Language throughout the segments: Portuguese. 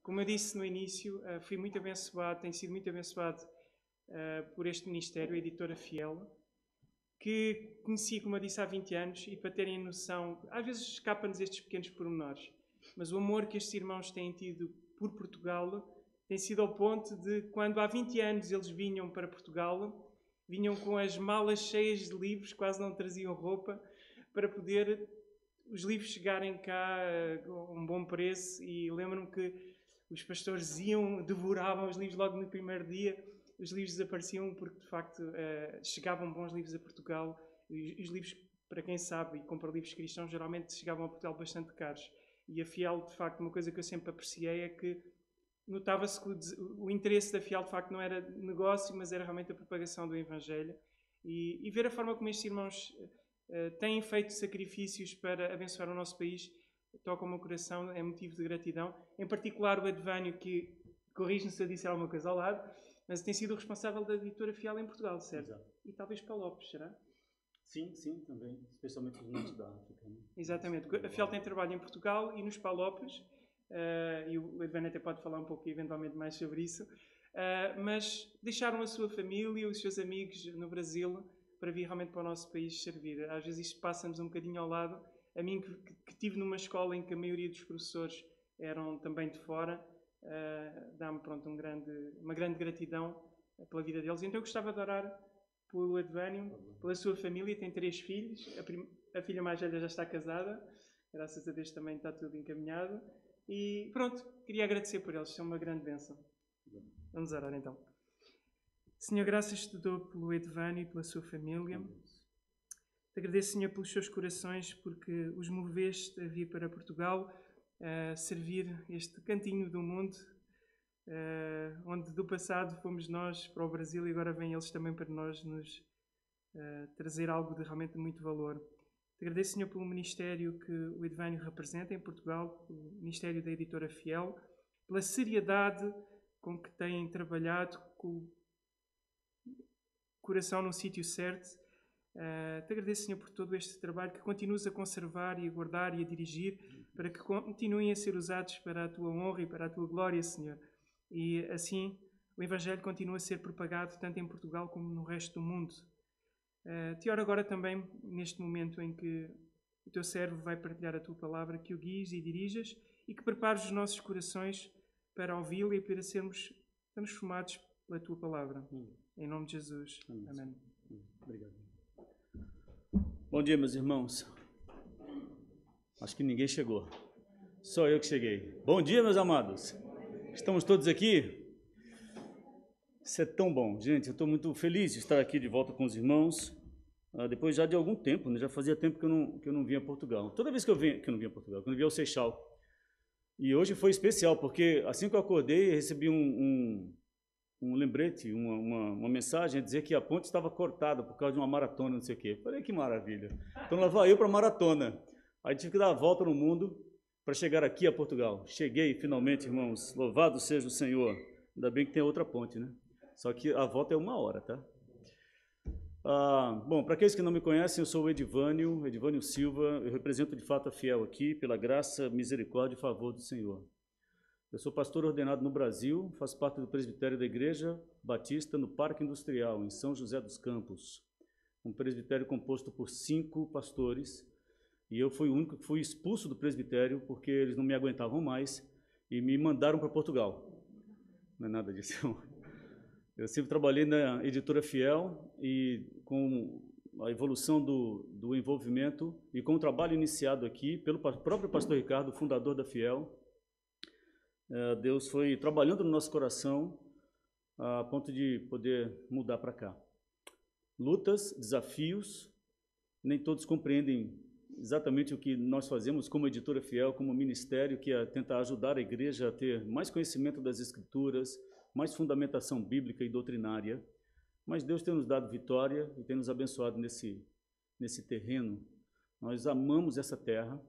Como eu disse no início, fui muito abençoado, tenho sido muito abençoado por este ministério, a Editora Fiel, que conheci, como eu disse, há 20 anos, e para terem noção, às vezes escapa-nos estes pequenos pormenores, mas o amor que estes irmãos têm tido por Portugal tem sido ao ponto de, quando há 20 anos eles vinham para Portugal, vinham com as malas cheias de livros, quase não traziam roupa, para poder os livros chegarem cá a um bom preço. E lembro-me que os pastores devoravam os livros logo no primeiro dia. Os livros desapareciam porque, de facto, chegavam bons livros a Portugal. E os livros, para quem sabe e compra livros cristãos, geralmente chegavam a Portugal bastante caros. E a Fiel, de facto, uma coisa que eu sempre apreciei é que notava-se que o interesse da Fiel, de facto, não era negócio, mas era realmente a propagação do Evangelho. E ver a forma como estes irmãos têm feito sacrifícios para abençoar o nosso país toca o meu coração, é motivo de gratidão. Em particular o Edvânio, que, corrige-me se eu disser alguma coisa ao lado, mas tem sido o responsável da Editora Fiel em Portugal, certo? Exato. E talvez para Lopes, será? Sim, também, especialmente os norte da África. Né? Exatamente. A Fiel tem trabalho em Portugal e nos Palopes, e o Edvânio até pode falar um pouco eventualmente mais sobre isso, mas deixaram a sua família, os seus amigos no Brasil para vir realmente para o nosso país servir. Às vezes isto passa-nos um bocadinho ao lado. A mim, que estive numa escola em que a maioria dos professores eram também de fora, dá-me uma grande gratidão pela vida deles. Então eu gostava de orar pelo Edvânio, pela sua família. Tem 3 filhos, a filha mais velha já está casada, graças a Deus também está tudo encaminhado. E pronto, queria agradecer por eles, são uma grande bênção. Vamos orar então. Senhor, graças te dou pelo Edvânio e pela sua família. Te agradeço, Senhor, pelos seus corações, porque os moveste a vir para Portugal, a servir este cantinho do mundo, onde do passado fomos nós para o Brasil e agora vêm eles também para nós nos trazer algo de realmente muito valor. Te agradeço, Senhor, pelo ministério que o Edvânio representa em Portugal, o ministério da Editora Fiel, pela seriedade com que têm trabalhado, com o coração no sítio certo. Te agradeço, Senhor, por todo este trabalho que continuas a conservar e a guardar e a dirigir, para que continuem a ser usados para a tua honra e para a tua glória, Senhor. E assim o Evangelho continua a ser propagado tanto em Portugal como no resto do mundo. Te oro agora também, neste momento em que o teu servo vai partilhar a tua palavra, que o guies e dirijas e que prepares os nossos corações para ouvi-la e para sermos transformados pela tua palavra. Em nome de Jesus. Amém. Obrigado. Bom dia, meus irmãos. Acho que ninguém chegou. Só eu que cheguei. Bom dia, meus amados. Estamos todos aqui? Isso é tão bom. Gente, eu estou muito feliz de estar aqui de volta com os irmãos. Depois já de algum tempo, né? Já fazia tempo que eu não vinha a Portugal. Toda vez que eu não vinha a Portugal, que eu não vinha ao Seixal. E hoje foi especial, porque assim que eu acordei, eu recebi um lembrete, uma mensagem a dizer que a ponte estava cortada por causa de uma maratona, não sei o quê. Falei, que maravilha. Então lá vai eu para a maratona. Aí tive que dar a volta no mundo para chegar aqui a Portugal. Cheguei finalmente, irmãos. Louvado seja o Senhor. Ainda bem que tem outra ponte, né? Só que a volta é 1 hora, tá? Bom, para aqueles que não me conhecem, eu sou o Edvânio Silva. Eu represento de fato a Fiel aqui, pela graça, misericórdia e favor do Senhor. Eu sou pastor ordenado no Brasil, faço parte do presbitério da Igreja Batista no Parque Industrial, em São José dos Campos. Um presbitério composto por 5 pastores, e eu fui o único que fui expulso do presbitério porque eles não me aguentavam mais e me mandaram para Portugal. Não é nada disso. Eu sempre trabalhei na Editora Fiel e com a evolução do envolvimento e com o trabalho iniciado aqui pelo próprio pastor Ricardo, fundador da Fiel, Deus foi trabalhando no nosso coração a ponto de poder mudar para cá. Lutas, desafios, nem todos compreendem exatamente o que nós fazemos como Editora Fiel, como ministério, que é tentar ajudar a igreja a ter mais conhecimento das Escrituras, mais fundamentação bíblica e doutrinária. Mas Deus tem nos dado vitória e tem nos abençoado nesse terreno. Nós amamos essa terra,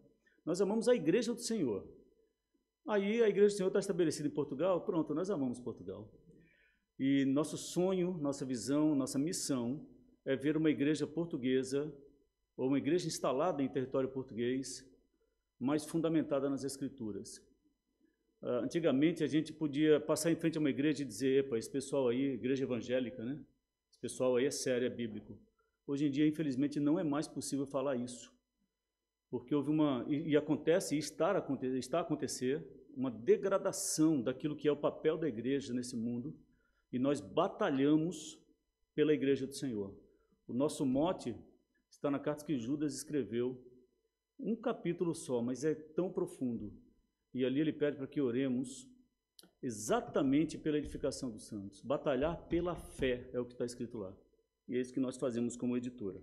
nós amamos a igreja do Senhor. Aí a Igreja do Senhor está estabelecida em Portugal, pronto, nós amamos Portugal. E nosso sonho, nossa visão, nossa missão é ver uma igreja portuguesa, ou uma igreja instalada em território português, mais fundamentada nas Escrituras. Antigamente a gente podia passar em frente a uma igreja e dizer, epa, esse pessoal aí, igreja evangélica, né? Esse pessoal aí é sério, é bíblico. Hoje em dia, infelizmente, não é mais possível falar isso. Porque houve acontece, e está a acontecer, uma degradação daquilo que é o papel da igreja nesse mundo, e nós batalhamos pela igreja do Senhor. O nosso mote está na carta que Judas escreveu, um capítulo só, mas é tão profundo. E ali ele pede para que oremos exatamente pela edificação dos santos. Batalhar pela fé é o que está escrito lá. E é isso que nós fazemos como editora.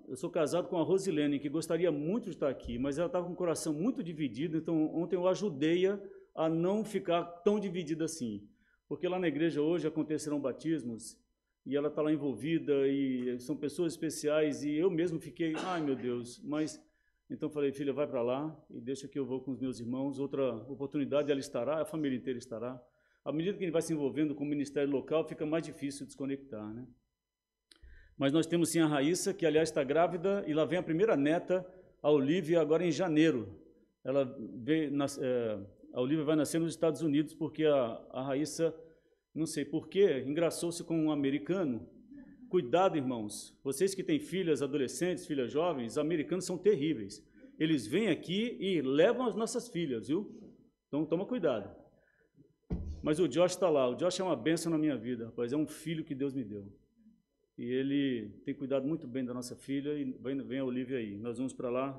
Eu sou casado com a Rosilene, que gostaria muito de estar aqui, mas ela estava com o coração muito dividido, então ontem eu ajudei-a a não ficar tão dividida assim. Porque lá na igreja hoje acontecerão batismos, e ela está lá envolvida, e são pessoas especiais, e eu mesmo fiquei, ai meu Deus, mas... Então falei, filha, vai para lá e deixa que eu vou com os meus irmãos, outra oportunidade ela estará, a família inteira estará. À medida que ele vai se envolvendo com o ministério local, fica mais difícil desconectar, né? Mas nós temos sim a Raíssa, que aliás está grávida, e lá vem a primeira neta, a Olivia, agora em janeiro. A Olivia vai nascer nos Estados Unidos, porque a Raíssa, não sei porquê, engraçou-se com um americano. Cuidado, irmãos, vocês que têm filhas adolescentes, filhas jovens, os americanos são terríveis. Eles vêm aqui e levam as nossas filhas, viu? Então, toma cuidado. Mas o Josh está lá. O Josh é uma bênção na minha vida, rapaz. É um filho que Deus me deu. E ele tem cuidado muito bem da nossa filha e vem a Olivia aí. Nós vamos para lá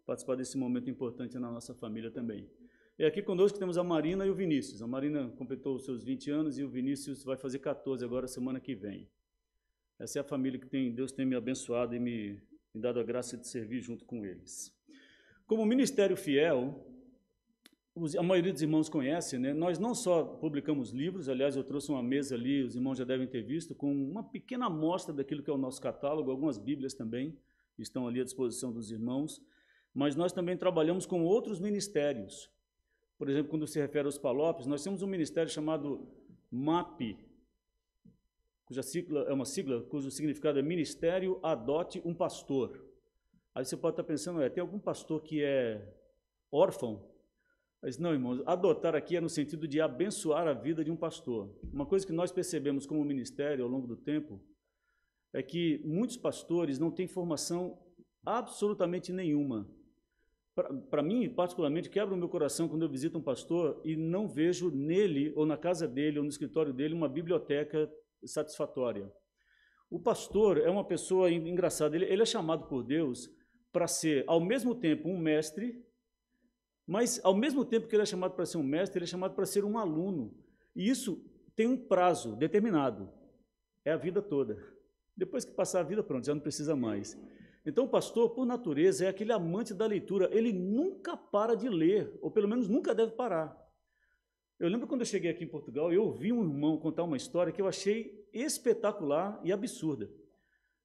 participar desse momento importante na nossa família também. E aqui conosco temos a Marina e o Vinícius. A Marina completou os seus 20 anos e o Vinícius vai fazer 14 agora, semana que vem. Essa é a família que Deus tem me abençoado e me dado a graça de servir junto com eles. Como ministério fiel, a maioria dos irmãos conhece, né? Nós não só publicamos livros, aliás, eu trouxe uma mesa ali, os irmãos já devem ter visto, com uma pequena amostra daquilo que é o nosso catálogo, algumas bíblias também estão ali à disposição dos irmãos, mas nós também trabalhamos com outros ministérios. Por exemplo, quando se refere aos PALOPs, nós temos um ministério chamado MAP, cuja sigla é uma sigla cujo significado é Ministério Adote um Pastor. Aí você pode estar pensando, tem algum pastor que é órfão? Mas não, irmãos, adotar aqui é no sentido de abençoar a vida de um pastor. Uma coisa que nós percebemos como ministério ao longo do tempo é que muitos pastores não têm formação absolutamente nenhuma. Para mim, particularmente, quebra o meu coração quando eu visito um pastor e não vejo nele, ou na casa dele, ou no escritório dele, uma biblioteca satisfatória. O pastor é uma pessoa engraçada, ele é chamado por Deus para ser, ao mesmo tempo, um mestre, mas, ao mesmo tempo que ele é chamado para ser um mestre, ele é chamado para ser um aluno. E isso tem um prazo determinado, é a vida toda. Depois que passar a vida, pronto, já não precisa mais. Então, o pastor, por natureza, é aquele amante da leitura, ele nunca para de ler, ou pelo menos nunca deve parar. Eu lembro quando eu cheguei aqui em Portugal, eu ouvi um irmão contar uma história que eu achei espetacular e absurda.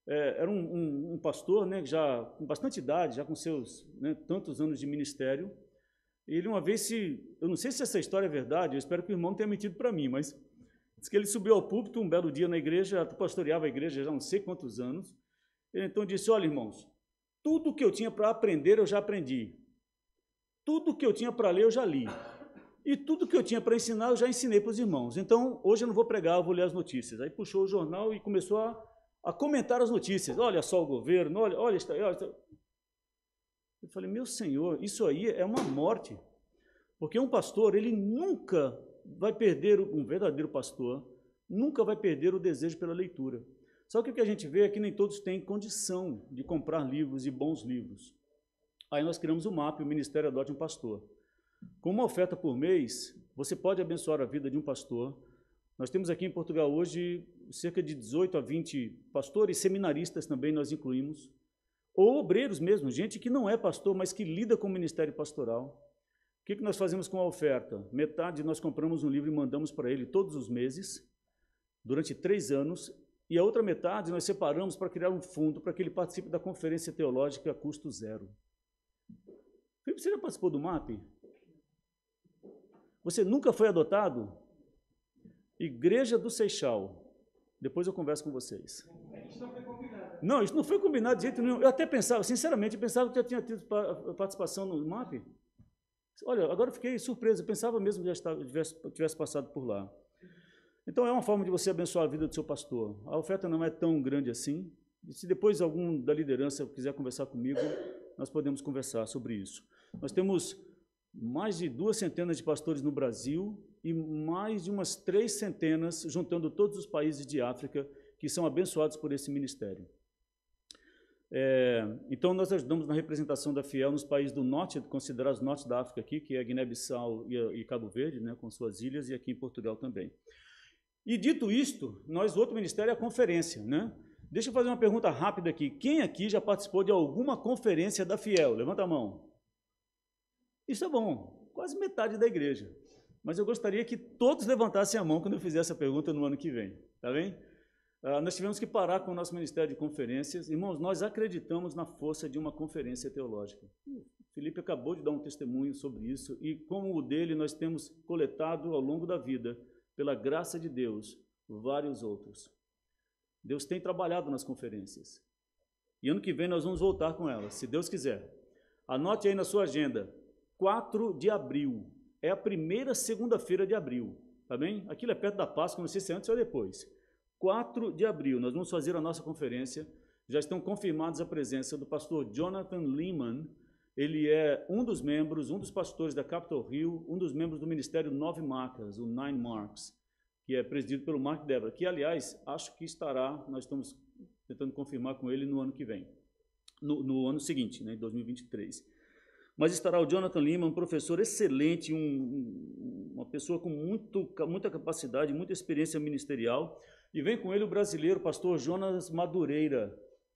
Era um pastor, né, já com bastante idade, já com seus tantos anos de ministério. Ele uma vez, eu não sei se essa história é verdade, eu espero que o irmão tenha mentido para mim, mas diz que ele subiu ao púlpito um belo dia na igreja, pastoreava a igreja já não sei quantos anos. Ele então disse, olha, irmãos, tudo que eu tinha para aprender eu já aprendi. Tudo que eu tinha para ler eu já li. E tudo que eu tinha para ensinar, eu já ensinei para os irmãos. Então, hoje eu não vou pregar, eu vou ler as notícias. Aí puxou o jornal e começou a comentar as notícias. Olha só o governo, olha isso aí, olha isso aí. Eu falei, meu Senhor, isso aí é uma morte. Porque um pastor, ele nunca vai perder, um verdadeiro pastor, nunca vai perder o desejo pela leitura. Só que o que a gente vê é que nem todos têm condição de comprar livros e bons livros. Aí nós criamos o MAP, o Ministério Adote um Pastor. Com uma oferta por mês, você pode abençoar a vida de um pastor. Nós temos aqui em Portugal hoje cerca de 18 a 20 pastores, seminaristas também nós incluímos, ou obreiros mesmo, gente que não é pastor, mas que lida com o ministério pastoral. O que nós fazemos com a oferta? Metade nós compramos um livro e mandamos para ele todos os meses, durante 3 anos, e a outra metade nós separamos para criar um fundo para que ele participe da conferência teológica a custo zero. Felipe, você já participou do MAP? Você nunca foi adotado? Igreja do Seixal. Depois eu converso com vocês. Isso não foi combinado. Não, isso não foi combinado de jeito nenhum. Eu até pensava, sinceramente, eu pensava que já tinha tido participação no MAP. Olha, agora eu fiquei surpreso, eu pensava mesmo que já tivesse passado por lá. Então é uma forma de você abençoar a vida do seu pastor. A oferta não é tão grande assim. E se depois algum da liderança quiser conversar comigo, nós podemos conversar sobre isso. Nós temos mais de 2 centenas de pastores no Brasil e mais de umas 3 centenas, juntando todos os países de África, que são abençoados por esse ministério. Então, nós ajudamos na representação da Fiel nos países do norte, considerados norte da África aqui, que é Guiné-Bissau e Cabo Verde, né, com suas ilhas, e aqui em Portugal também. E dito isto, outro ministério é a conferência, né? Deixa eu fazer uma pergunta rápida aqui. Quem aqui já participou de alguma conferência da Fiel? Levanta a mão. Isso é bom, quase metade da igreja. Mas eu gostaria que todos levantassem a mão quando eu fizer essa pergunta no ano que vem, tá bem? Nós tivemos que parar com o nosso ministério de conferências. Irmãos, nós acreditamos na força de uma conferência teológica. O Felipe acabou de dar um testemunho sobre isso, e como o dele, nós temos coletado ao longo da vida, pela graça de Deus, vários outros. Deus tem trabalhado nas conferências. E ano que vem nós vamos voltar com elas, se Deus quiser. Anote aí na sua agenda, 4 de abril. É a primeira segunda-feira de abril, tá bem? Aquilo é perto da Páscoa, não sei se é antes ou depois. 4 de abril, nós vamos fazer a nossa conferência. Já estão confirmados a presença do pastor Jonathan Lehman. Ele é um dos membros, um dos pastores da Capitol Hill, um dos membros do Ministério 9 Marcas, o Nine Marks, que é presidido pelo Mark Dever, que, aliás, acho que estará, nós estamos tentando confirmar com ele no ano que vem, no ano seguinte, né, em 2023. Mas estará o Jonathan Lehman, um professor excelente, uma pessoa com muita capacidade, muita experiência ministerial, e vem com ele o brasileiro, pastor Jonas Madureira.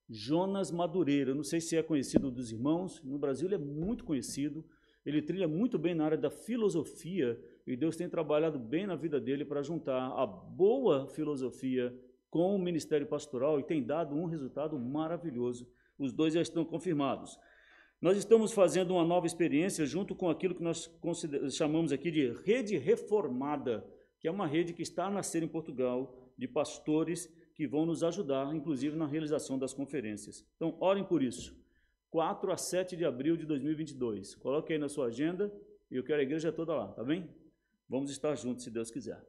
Jonas Madureira, não sei se é conhecido dos irmãos, no Brasil ele é muito conhecido, ele trilha muito bem na área da filosofia, e Deus tem trabalhado bem na vida dele para juntar a boa filosofia com o ministério pastoral, e tem dado um resultado maravilhoso. Os dois já estão confirmados. Nós estamos fazendo uma nova experiência junto com aquilo que nós chamamos aqui de Rede Reformada, que é uma rede que está a nascer em Portugal, de pastores que vão nos ajudar, inclusive, na realização das conferências. Então, orem por isso. 4 a 7 de abril de 2022. Coloque aí na sua agenda, e eu quero a igreja toda lá, tá bem? Vamos estar juntos, se Deus quiser.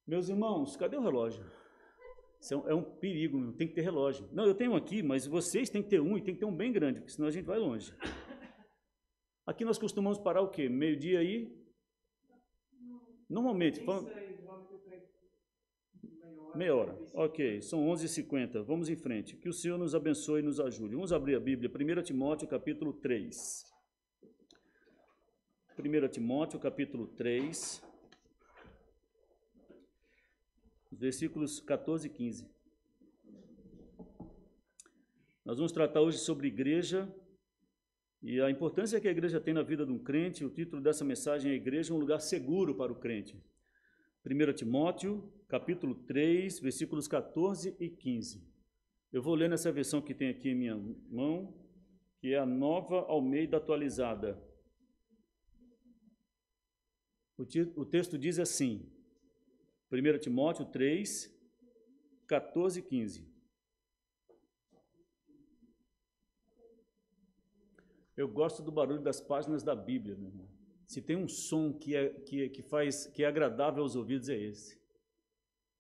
Meus irmãos, cadê o relógio? Isso é um perigo, tem que ter relógio. Não, eu tenho aqui, mas vocês têm que ter um, e tem que ter um bem grande, porque senão a gente vai longe. Aqui nós costumamos parar o quê? Meio-dia aí? Normalmente. Meia hora. Ok, são 11h50. Vamos em frente. Que o Senhor nos abençoe e nos ajude. Vamos abrir a Bíblia. 1 Timóteo, capítulo 3. 1 Timóteo, capítulo 3. Versículos 14 e 15. Nós vamos tratar hoje sobre igreja e a importância que a igreja tem na vida de um crente. O título dessa mensagem é Igreja, um lugar seguro para o crente. 1 Timóteo, capítulo 3, versículos 14 e 15. Eu vou ler nessa versão que tem aqui em minha mão, que é a Nova Almeida Atualizada. O texto diz assim, 1 Timóteo 3, 14 e 15. Eu gosto do barulho das páginas da Bíblia, meu irmão. Se tem um som que é agradável aos ouvidos, é esse.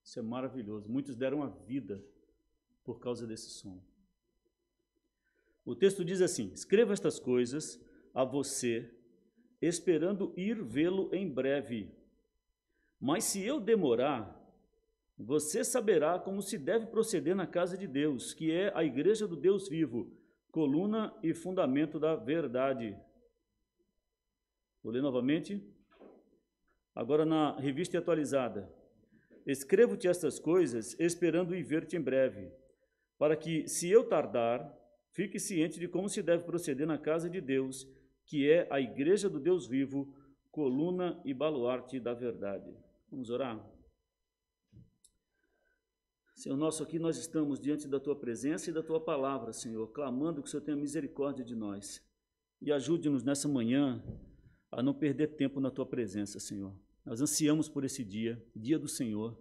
Isso é maravilhoso. Muitos deram a vida por causa desse som. O texto diz assim: escreva estas coisas a você, esperando ir vê-lo em breve. Mas se eu demorar, você saberá como se deve proceder na casa de Deus, que é a igreja do Deus vivo, coluna e fundamento da verdade. Vou ler novamente. Agora na revista atualizada. Escrevo-te estas coisas, esperando ir ver-te em breve, para que, se eu tardar, fique ciente de como se deve proceder na casa de Deus, que é a igreja do Deus vivo, coluna e baluarte da verdade. Vamos orar? Senhor nosso, aqui nós estamos diante da Tua presença e da Tua palavra, Senhor, clamando que o Senhor tenha misericórdia de nós. E ajude-nos nessa manhã a não perder tempo na Tua presença, Senhor. Nós ansiamos por esse dia, dia do Senhor,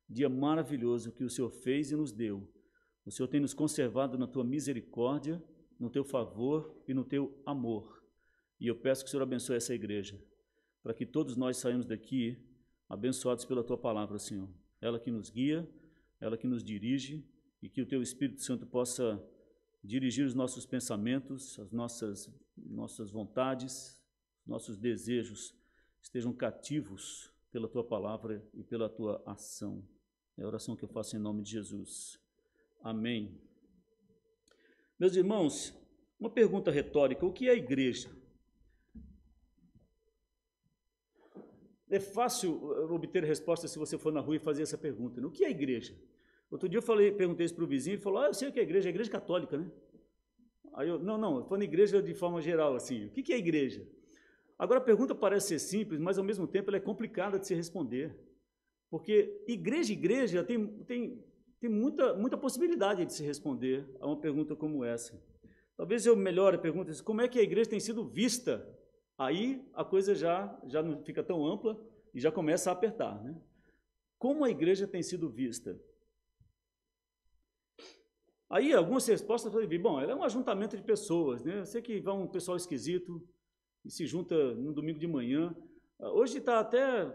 dia maravilhoso que o Senhor fez e nos deu. O Senhor tem nos conservado na Tua misericórdia, no Teu favor e no Teu amor. E eu peço que o Senhor abençoe essa igreja, para que todos nós saímos daqui abençoados pela Tua palavra, Senhor. Ela que nos guia, ela que nos dirige, e que o Teu Espírito Santo possa dirigir os nossos pensamentos, as nossas vontades, nossos desejos estejam cativos pela Tua palavra e pela Tua ação. É a oração que eu faço em nome de Jesus. Amém. Meus irmãos, uma pergunta retórica: o que é a igreja? É fácil obter resposta se você for na rua e fazer essa pergunta, né? O que é a igreja? Outro dia eu perguntei isso para o vizinho, ele falou: eu sei o que é a igreja católica, né? Aí eu, não, eu falo igreja de forma geral, assim, o que é a igreja? Agora a pergunta parece ser simples, mas ao mesmo tempo ela é complicada de se responder, porque igreja tem muita possibilidade de se responder a uma pergunta como essa. Talvez eu melhore a pergunta: como é que a igreja tem sido vista? Aí a coisa já não fica tão ampla e já começa a apertar, né? Como a igreja tem sido vista? Aí algumas respostas podem vir: bom, ela é um ajuntamento de pessoas, né? Eu sei que vai um pessoal esquisito e se junta no domingo de manhã. Hoje está até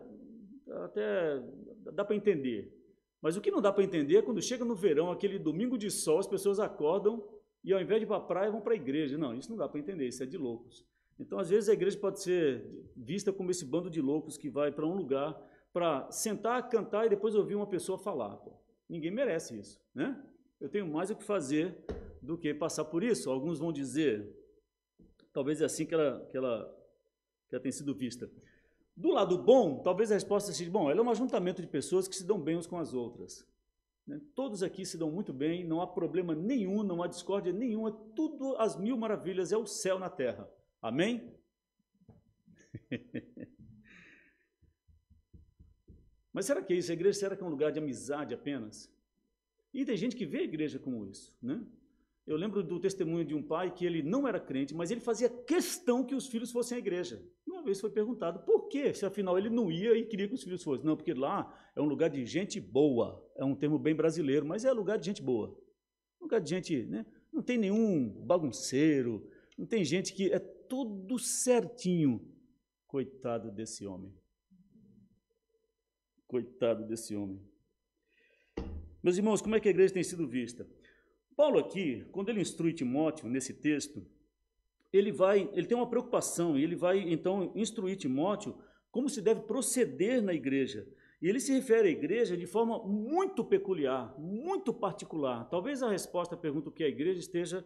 dá para entender. Mas o que não dá para entender é quando chega no verão, aquele domingo de sol, as pessoas acordam e ao invés de ir para a praia, vão para a igreja. Não, isso não dá para entender, isso é de loucos. Então, às vezes, a igreja pode ser vista como esse bando de loucos que vai para um lugar para sentar, cantar e depois ouvir uma pessoa falar. Pô, ninguém merece isso, né? Eu tenho mais o que fazer do que passar por isso. Alguns vão dizer, talvez é assim que ela tem sido vista. Do lado bom, talvez a resposta seja: bom, ela é um ajuntamento de pessoas que se dão bem uns com as outras, né? Todos aqui se dão muito bem, não há problema nenhum, não há discórdia nenhuma, tudo às mil maravilhas, é o céu na terra. Amém? Mas será que é isso? A igreja, será que é um lugar de amizade apenas? E tem gente que vê a igreja como isso, né? Eu lembro do testemunho de um pai que ele não era crente, mas ele fazia questão que os filhos fossem à igreja. E uma vez foi perguntado por quê, se afinal ele não ia e queria que os filhos fossem. Não, porque lá é um lugar de gente boa. É um termo bem brasileiro, mas é lugar de gente boa. Lugar de gente, né? Não tem nenhum bagunceiro, não tem gente que é tudo certinho. Coitado desse homem. Coitado desse homem. Meus irmãos, como é que a igreja tem sido vista? Paulo aqui, quando ele instrui Timóteo nesse texto, ele tem uma preocupação e ele vai então instruir Timóteo como se deve proceder na igreja. E ele se refere à igreja de forma muito peculiar, muito particular. Talvez a resposta à pergunta o que é a igreja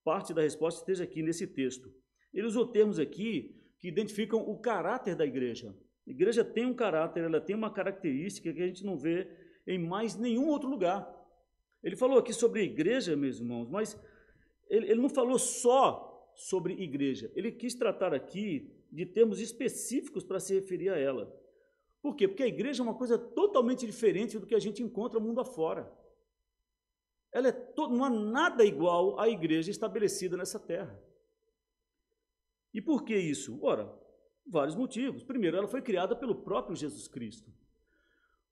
parte da resposta esteja aqui nesse texto. Ele usou termos aqui que identificam o caráter da igreja. A igreja tem um caráter, ela tem uma característica que a gente não vê em mais nenhum outro lugar. Ele falou aqui sobre a igreja, meus irmãos, mas ele não falou só sobre igreja. Ele quis tratar aqui de termos específicos para se referir a ela. Por quê? Porque a igreja é uma coisa totalmente diferente do que a gente encontra mundo afora. Ela não há nada igual à igreja estabelecida nessa terra. E por que isso? Ora, vários motivos. Primeiro, ela foi criada pelo próprio Jesus Cristo.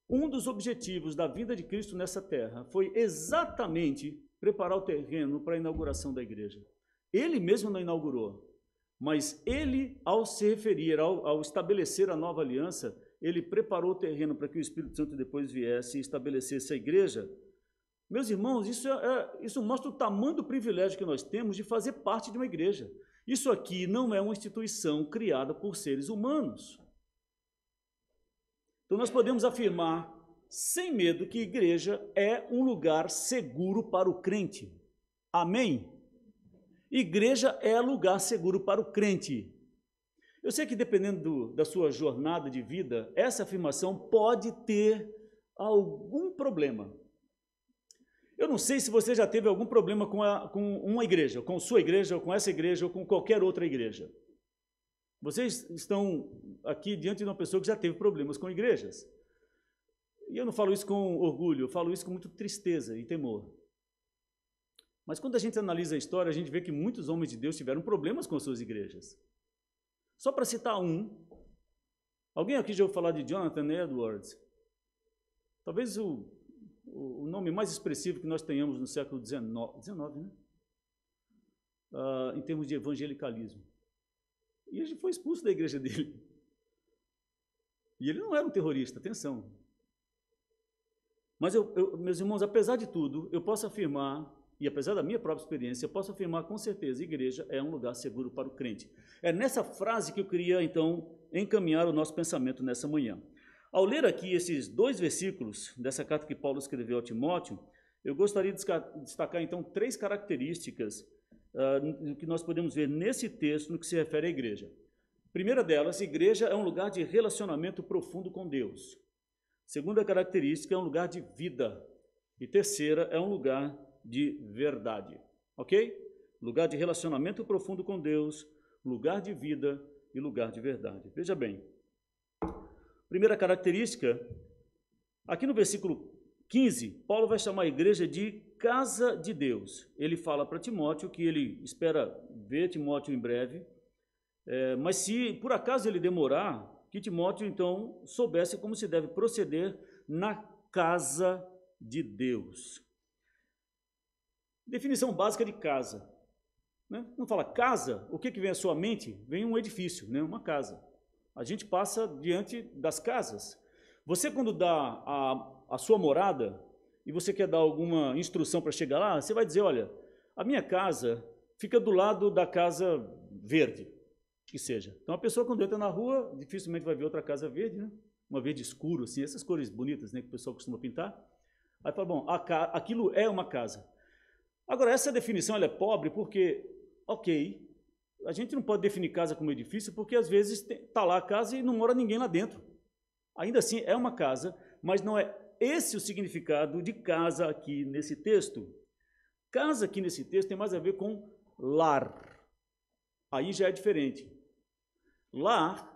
Um dos objetivos da vinda de Cristo nessa terra foi exatamente preparar o terreno para a inauguração da igreja. Ele mesmo não inaugurou, mas ele, ao se referir, ao estabelecer a nova aliança, ele preparou o terreno para que o Espírito Santo depois viesse e estabelecesse a igreja. Meus irmãos, isso mostra o tamanho do privilégio que nós temos de fazer parte de uma igreja. Isso aqui não é uma instituição criada por seres humanos. Então, nós podemos afirmar, sem medo, que a igreja é um lugar seguro para o crente. Amém? Igreja é lugar seguro para o crente. Eu sei que, dependendo da sua jornada de vida, essa afirmação pode ter algum problema. Eu não sei se você já teve algum problema com uma igreja, com sua igreja, ou com essa igreja, ou com qualquer outra igreja. Vocês estão aqui diante de uma pessoa que já teve problemas com igrejas. E eu não falo isso com orgulho, eu falo isso com muita tristeza e temor. Mas quando a gente analisa a história, a gente vê que muitos homens de Deus tiveram problemas com as suas igrejas. Só para citar um, alguém aqui já ouviu falar de Jonathan Edwards? Talvez o nome mais expressivo que nós tenhamos no século XIX, né? Em termos de evangelicalismo. E ele foi expulso da igreja dele. E ele não era um terrorista, atenção. Mas, meus irmãos, apesar de tudo, eu posso afirmar, e apesar da minha própria experiência, eu posso afirmar com certeza, a igreja é um lugar seguro para o crente. É nessa frase que eu queria, então, encaminhar o nosso pensamento nessa manhã. Ao ler aqui esses 2 versículos dessa carta que Paulo escreveu a Timóteo, eu gostaria de destacar, então, 3 características que nós podemos ver nesse texto no que se refere à igreja. Primeira delas, igreja é um lugar de relacionamento profundo com Deus. Segunda característica, é um lugar de vida. E terceira, é um lugar de verdade. Ok? Lugar de relacionamento profundo com Deus, lugar de vida e lugar de verdade. Veja bem. Primeira característica, aqui no versículo 15, Paulo vai chamar a igreja de casa de Deus. Ele fala para Timóteo que ele espera ver Timóteo em breve, mas se por acaso ele demorar, que Timóteo então soubesse como se deve proceder na casa de Deus. Definição básica de casa. Né? Não fala casa, o que vem à sua mente? Vem um edifício, né? Uma casa. A gente passa diante das casas. Você, quando dá a sua morada e você quer dar alguma instrução para chegar lá, você vai dizer, olha, a minha casa fica do lado da casa verde, que seja. Então, a pessoa, quando entra na rua, dificilmente vai ver outra casa verde, né? Uma verde escuro, assim, essas cores bonitas, né, que o pessoal costuma pintar. Aí fala, bom, aquilo é uma casa. Agora, essa definição ela é pobre porque, ok, a gente não pode definir casa como edifício porque, às vezes, está lá a casa e não mora ninguém lá dentro. Ainda assim, é uma casa, mas não é esse o significado de casa aqui nesse texto. Casa aqui nesse texto tem mais a ver com lar. Aí já é diferente. Lar,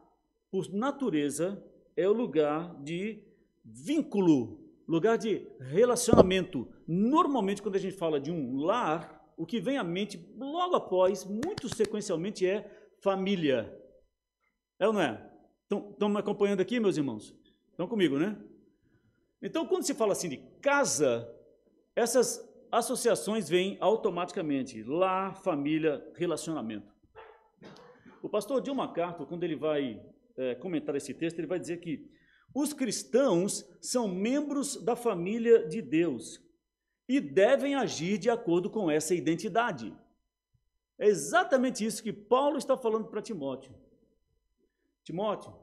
por natureza, é o lugar de vínculo, lugar de relacionamento. Normalmente, quando a gente fala de um lar, o que vem à mente logo após, muito sequencialmente, é família. É ou não é? Estão me acompanhando aqui, meus irmãos? Estão comigo, né? Então, quando se fala assim de casa, essas associações vêm automaticamente. Lar, família, relacionamento. O pastor John MacArthur, quando ele vai comentar esse texto, ele vai dizer que os cristãos são membros da família de Deus e devem agir de acordo com essa identidade. É exatamente isso que Paulo está falando para Timóteo. Timóteo,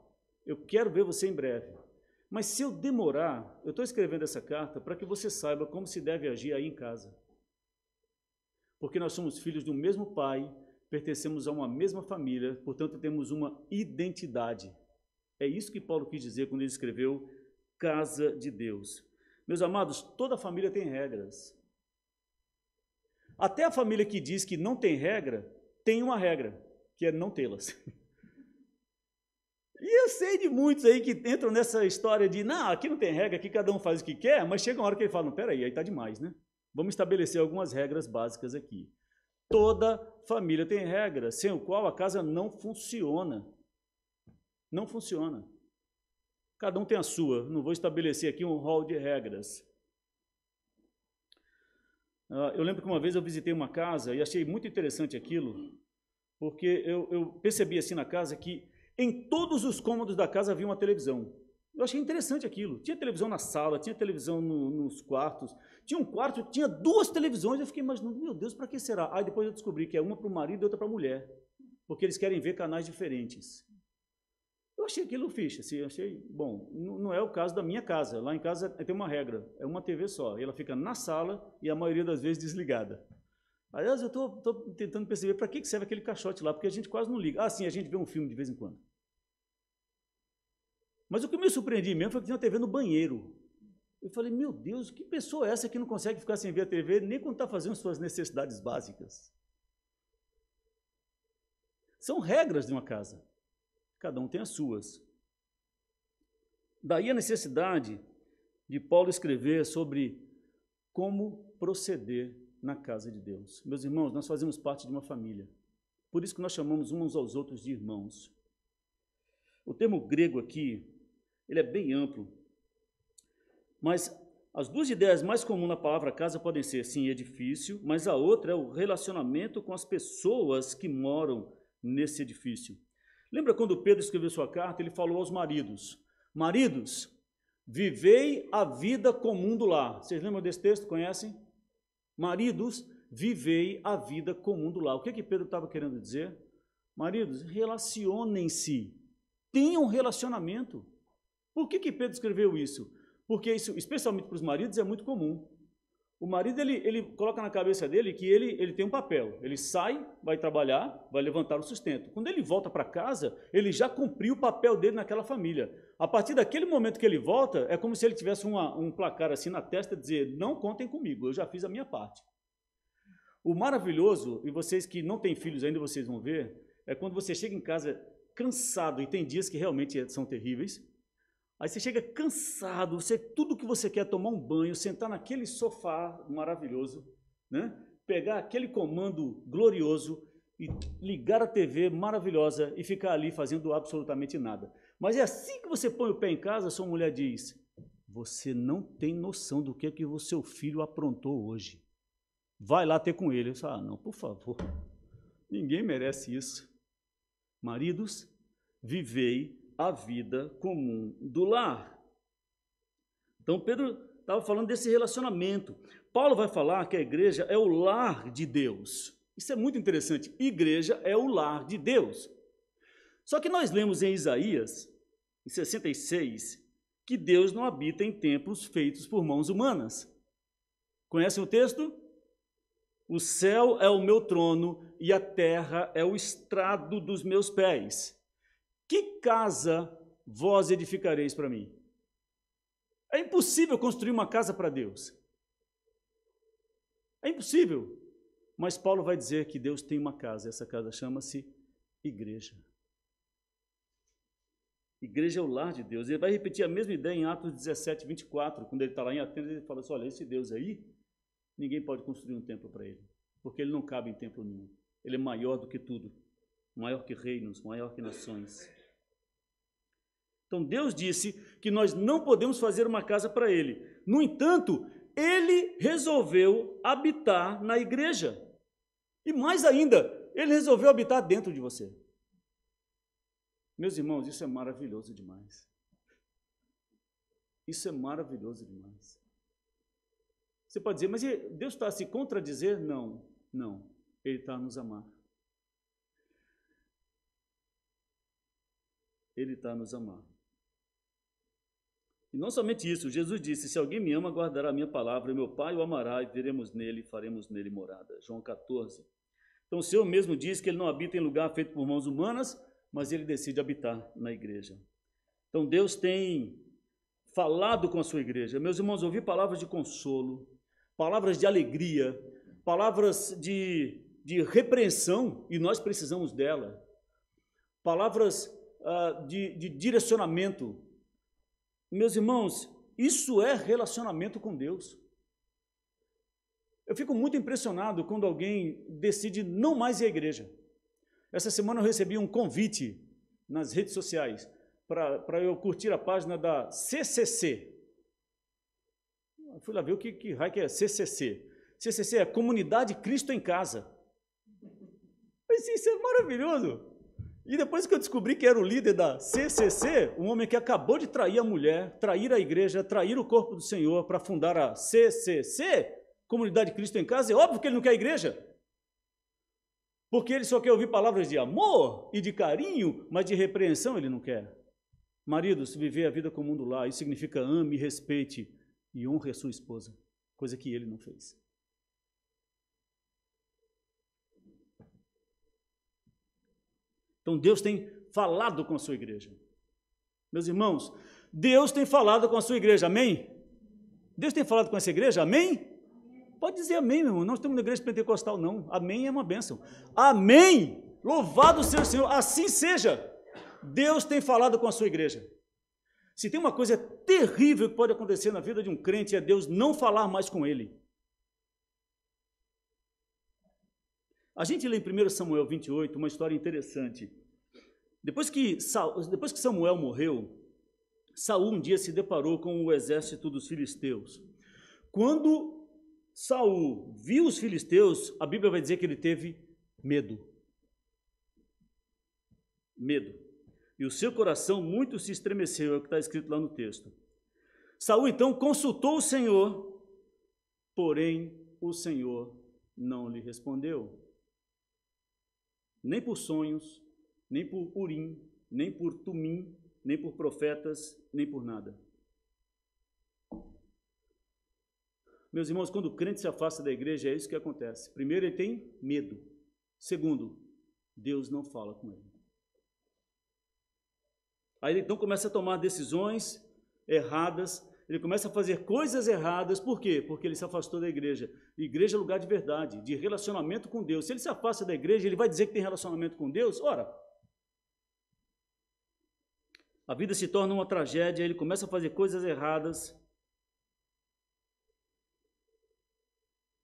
eu quero ver você em breve, mas se eu demorar, eu estou escrevendo essa carta para que você saiba como se deve agir aí em casa. Porque nós somos filhos do mesmo pai, pertencemos a uma mesma família, portanto temos uma identidade. É isso que Paulo quis dizer quando ele escreveu casa de Deus. Meus amados, toda família tem regras. Até a família que diz que não tem regra, tem uma regra, que é não tê-las. E eu sei de muitos aí que entram nessa história de, não, aqui não tem regra, aqui cada um faz o que quer, mas chega uma hora que ele fala, não, peraí, aí está demais, né? Vamos estabelecer algumas regras básicas aqui. Toda família tem regra, sem o qual a casa não funciona. Não funciona. Cada um tem a sua. Não vou estabelecer aqui um rol de regras. Eu lembro que uma vez eu visitei uma casa e achei muito interessante aquilo, porque eu percebi assim na casa que em todos os cômodos da casa havia uma televisão. Eu achei interessante aquilo. Tinha televisão na sala, tinha televisão nos quartos, tinha um quarto, tinha 2 televisões. Eu fiquei imaginando, meu Deus, para que será? Aí depois eu descobri que é uma para o marido e outra para a mulher, porque eles querem ver canais diferentes. Eu achei aquilo fixe, assim, achei bom. Não é o caso da minha casa. Lá em casa tem uma regra, é uma TV só. Ela fica na sala e a maioria das vezes desligada. Aliás, eu estou tentando perceber para que serve aquele caixote lá, porque a gente quase não liga. Ah, sim, a gente vê um filme de vez em quando. Mas o que me surpreendi mesmo foi que tinha uma TV no banheiro. Eu falei, meu Deus, que pessoa é essa que não consegue ficar sem ver a TV nem quando está fazendo suas necessidades básicas? São regras de uma casa. Cada um tem as suas. Daí a necessidade de Paulo escrever sobre como proceder na casa de Deus. Meus irmãos, nós fazemos parte de uma família. Por isso que nós chamamos uns aos outros de irmãos. O termo grego aqui, ele é bem amplo, mas as 2 ideias mais comuns na palavra casa podem ser, sim, edifício, mas a outra é o relacionamento com as pessoas que moram nesse edifício. Lembra quando Pedro escreveu sua carta? Ele falou aos maridos: maridos, vivei a vida comum do lar. Vocês lembram desse texto? Conhecem? Maridos, vivei a vida comum do lar. O que Pedro estava querendo dizer? Maridos, relacionem-se, tenham relacionamento. Por que Pedro escreveu isso? Porque isso, especialmente para os maridos, é muito comum. O marido, ele coloca na cabeça dele que ele tem um papel. Ele sai, vai trabalhar, vai levantar o sustento. Quando ele volta para casa, ele já cumpriu o papel dele naquela família. A partir daquele momento que ele volta, é como se ele tivesse um placar assim na testa, dizer, não contem comigo, eu já fiz a minha parte. O maravilhoso, e vocês que não têm filhos ainda, vocês vão ver, é quando você chega em casa cansado, e tem dias que realmente são terríveis. Aí você chega cansado, tudo que você quer é tomar um banho, sentar naquele sofá maravilhoso, né? Pegar aquele comando glorioso e ligar a TV maravilhosa e ficar ali fazendo absolutamente nada. Mas é assim que você põe o pé em casa, sua mulher diz, você não tem noção do que o seu filho aprontou hoje. Vai lá ter com ele. Eu falo, não, por favor, ninguém merece isso. Maridos, vivei a vida comum do lar. Então, Pedro estava falando desse relacionamento. Paulo vai falar que a igreja é o lar de Deus. Isso é muito interessante. Igreja é o lar de Deus. Só que nós lemos em Isaías, em 66, que Deus não habita em templos feitos por mãos humanas. Conhecem o texto? O céu é o meu trono e a terra é o estrado dos meus pés. Que casa vós edificareis para mim? É impossível construir uma casa para Deus. É impossível. Mas Paulo vai dizer que Deus tem uma casa. Essa casa chama-se igreja. Igreja é o lar de Deus. Ele vai repetir a mesma ideia em Atos 17, 24. Quando ele está lá em Atenas, ele fala assim, olha, esse Deus aí, ninguém pode construir um templo para ele. Porque ele não cabe em templo nenhum. Ele é maior do que tudo. Maior que reinos, maior que nações. Então Deus disse que nós não podemos fazer uma casa para Ele. No entanto, Ele resolveu habitar na igreja. E mais ainda, Ele resolveu habitar dentro de você. Meus irmãos, isso é maravilhoso demais. Isso é maravilhoso demais. Você pode dizer, mas Deus está a se contradizer? Não, não. Ele está a nos amar. Ele está a nos amar. E não somente isso, Jesus disse, se alguém me ama, guardará a minha palavra, e meu Pai o amará, e veremos nele, faremos nele morada. João 14. Então o Senhor mesmo diz que Ele não habita em lugar feito por mãos humanas, mas Ele decide habitar na igreja. Então Deus tem falado com a sua igreja. Meus irmãos, ouvi palavras de consolo, palavras de alegria, palavras de repreensão, e nós precisamos dela. Palavras de direcionamento. Meus irmãos, isso é relacionamento com Deus. Eu fico muito impressionado quando alguém decide não mais ir à igreja. Essa semana eu recebi um convite nas redes sociais para eu curtir a página da CCC. Eu fui lá ver o que raio que é CCC. CCC é Comunidade Cristo em Casa. Mas isso é maravilhoso. E depois que eu descobri que era o líder da CCC, um homem que acabou de trair a mulher, trair a igreja, trair o corpo do Senhor para fundar a CCC, Comunidade Cristo em Casa, é óbvio que ele não quer a igreja. Porque ele só quer ouvir palavras de amor e de carinho, mas de repreensão ele não quer. Maridos, viver a vida comum do lar, isso significa ame, respeite e honre a sua esposa, coisa que ele não fez. Então Deus tem falado com a sua igreja. Meus irmãos, Deus tem falado com a sua igreja, amém? Deus tem falado com essa igreja, amém? Pode dizer amém, meu irmão, nós estamos na igreja pentecostal, não. Amém é uma bênção. Amém! Louvado seja o Senhor, assim seja. Deus tem falado com a sua igreja. Se tem uma coisa terrível que pode acontecer na vida de um crente, é Deus não falar mais com ele. A gente lê em 1 Samuel 28 uma história interessante. Depois que Samuel morreu, Saul um dia se deparou com o exército dos filisteus. Quando Saul viu os filisteus, a Bíblia vai dizer que ele teve medo. Medo. E o seu coração muito se estremeceu, é o que está escrito lá no texto. Saul então consultou o Senhor, porém o Senhor não lhe respondeu. Nem por sonhos, nem por Urim, nem por Tumim, nem por profetas, nem por nada. Meus irmãos, quando o crente se afasta da igreja, é isso que acontece. Primeiro, ele tem medo. Segundo, Deus não fala com ele. Aí ele então começa a tomar decisões erradas, ele começa a fazer coisas erradas. Por quê? Porque ele se afastou da igreja. Igreja é lugar de verdade, de relacionamento com Deus. Se ele se afasta da igreja, ele vai dizer que tem relacionamento com Deus? Ora, a vida se torna uma tragédia, ele começa a fazer coisas erradas.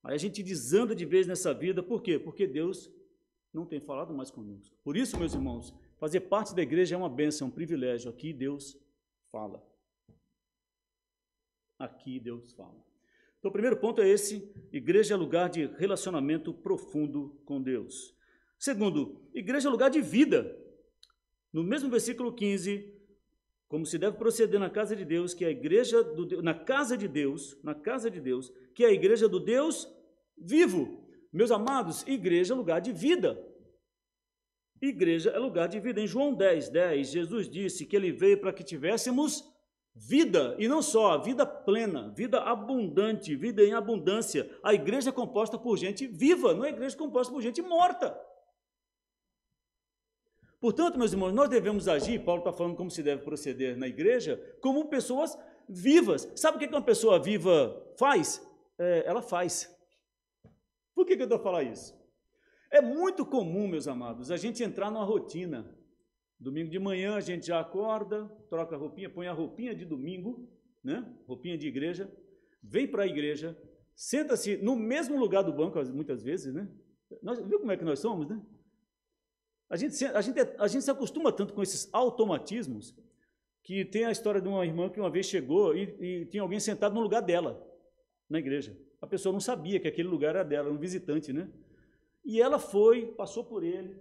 Aí a gente desanda de vez nessa vida. Por quê? Porque Deus não tem falado mais conosco. Por isso, meus irmãos, fazer parte da igreja é uma bênção, é um privilégio. Aqui Deus fala. Aqui Deus fala. Então, o primeiro ponto é esse: igreja é lugar de relacionamento profundo com Deus. Segundo, igreja é lugar de vida. No mesmo versículo 15, como se deve proceder na casa de Deus, que é a igreja do na casa de Deus, que é a igreja do Deus vivo. Meus amados, igreja é lugar de vida. Igreja é lugar de vida. Em João 10:10, Jesus disse que ele veio para que tivéssemos vida, e não só, vida plena, vida abundante, vida em abundância. A igreja é composta por gente viva, não é igreja composta por gente morta. Portanto, meus irmãos, nós devemos agir, Paulo está falando como se deve proceder na igreja, como pessoas vivas. Sabe o que uma pessoa viva faz? Ela faz. Por que eu estou a falar isso? É muito comum, meus amados, a gente entrar numa rotina. Domingo de manhã a gente já acorda, troca a roupinha, põe a roupinha de domingo, né? Roupinha de igreja, vem para a igreja, senta-se no mesmo lugar do banco, muitas vezes, né? Viu como é que nós somos, né? A gente se acostuma tanto com esses automatismos que tem a história de uma irmã que uma vez chegou e tinha alguém sentado no lugar dela, na igreja. A pessoa não sabia que aquele lugar era dela, era um visitante, né? E ela foi, passou por ele,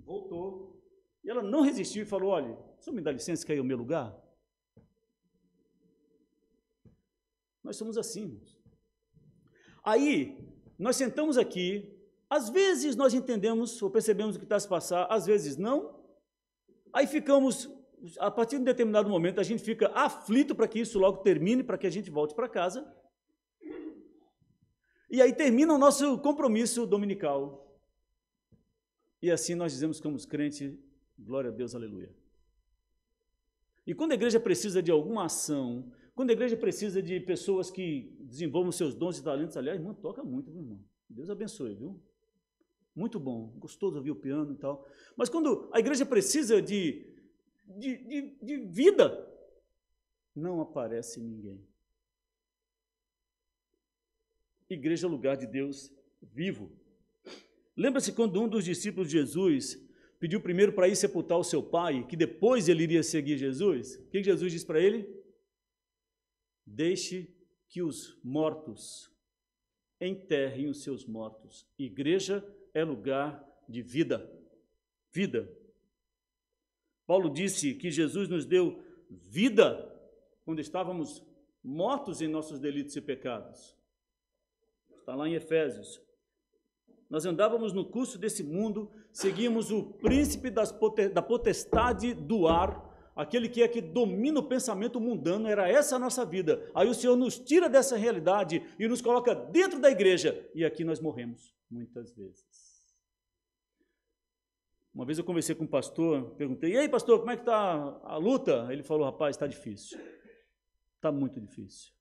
voltou, e ela não resistiu e falou: olha, o senhor me dá licença que aí é o meu lugar? Nós somos assim, irmãos. Aí, nós sentamos aqui, às vezes nós entendemos ou percebemos o que está a se passar, às vezes não. Aí ficamos, a partir de um determinado momento, a gente fica aflito para que isso logo termine, para que a gente volte para casa. E aí termina o nosso compromisso dominical. E assim nós dizemos que somos crentes, glória a Deus, aleluia. E quando a igreja precisa de alguma ação, quando a igreja precisa de pessoas que desenvolvam seus dons e talentos, aliás, irmão, toca muito, meu irmão. Deus abençoe, viu? Muito bom, gostoso ouvir o piano e tal. Mas quando a igreja precisa de vida, não aparece ninguém. Igreja é lugar de Deus vivo. Lembra-se quando um dos discípulos de Jesus pediu primeiro para ir sepultar o seu pai, que depois ele iria seguir Jesus? O que Jesus disse para ele? Deixe que os mortos enterrem os seus mortos. Igreja é lugar de vida. Vida. Paulo disse que Jesus nos deu vida quando estávamos mortos em nossos delitos e pecados. Está lá em Efésios. Nós andávamos no curso desse mundo, seguíamos o príncipe da potestade do ar, aquele que domina o pensamento mundano, era essa a nossa vida. Aí o Senhor nos tira dessa realidade e nos coloca dentro da igreja, e aqui nós morremos, muitas vezes. Uma vez eu conversei com um pastor, perguntei: e aí, pastor, como é que está a luta? Ele falou: rapaz, está difícil, está muito difícil.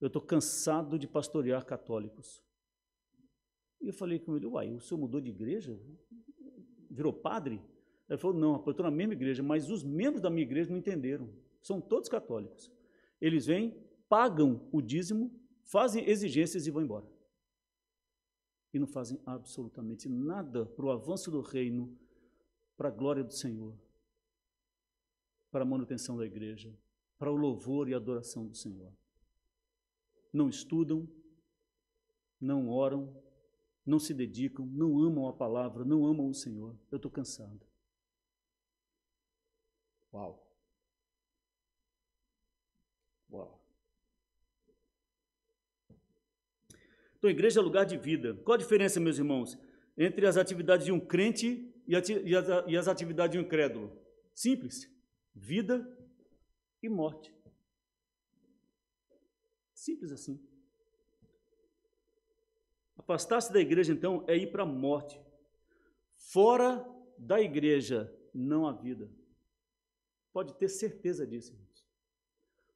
Eu estou cansado de pastorear católicos. E eu falei com ele: uai, o senhor mudou de igreja? Virou padre? Ele falou: não, eu estou na mesma igreja, mas os membros da minha igreja não entenderam. São todos católicos. Eles vêm, pagam o dízimo, fazem exigências e vão embora. E não fazem absolutamente nada para o avanço do reino, para a glória do Senhor, para a manutenção da igreja, para o louvor e adoração do Senhor. Não estudam, não oram, não se dedicam, não amam a palavra, não amam o Senhor. Eu estou cansado. Uau! Uau! Então, igreja é lugar de vida. Qual a diferença, meus irmãos, entre as atividades de um crente e as atividades de um incrédulo? Simples. Vida e morte. Simples assim. Afastar-se da igreja, então, é ir para a morte. Fora da igreja não há vida. Pode ter certeza disso, irmãos.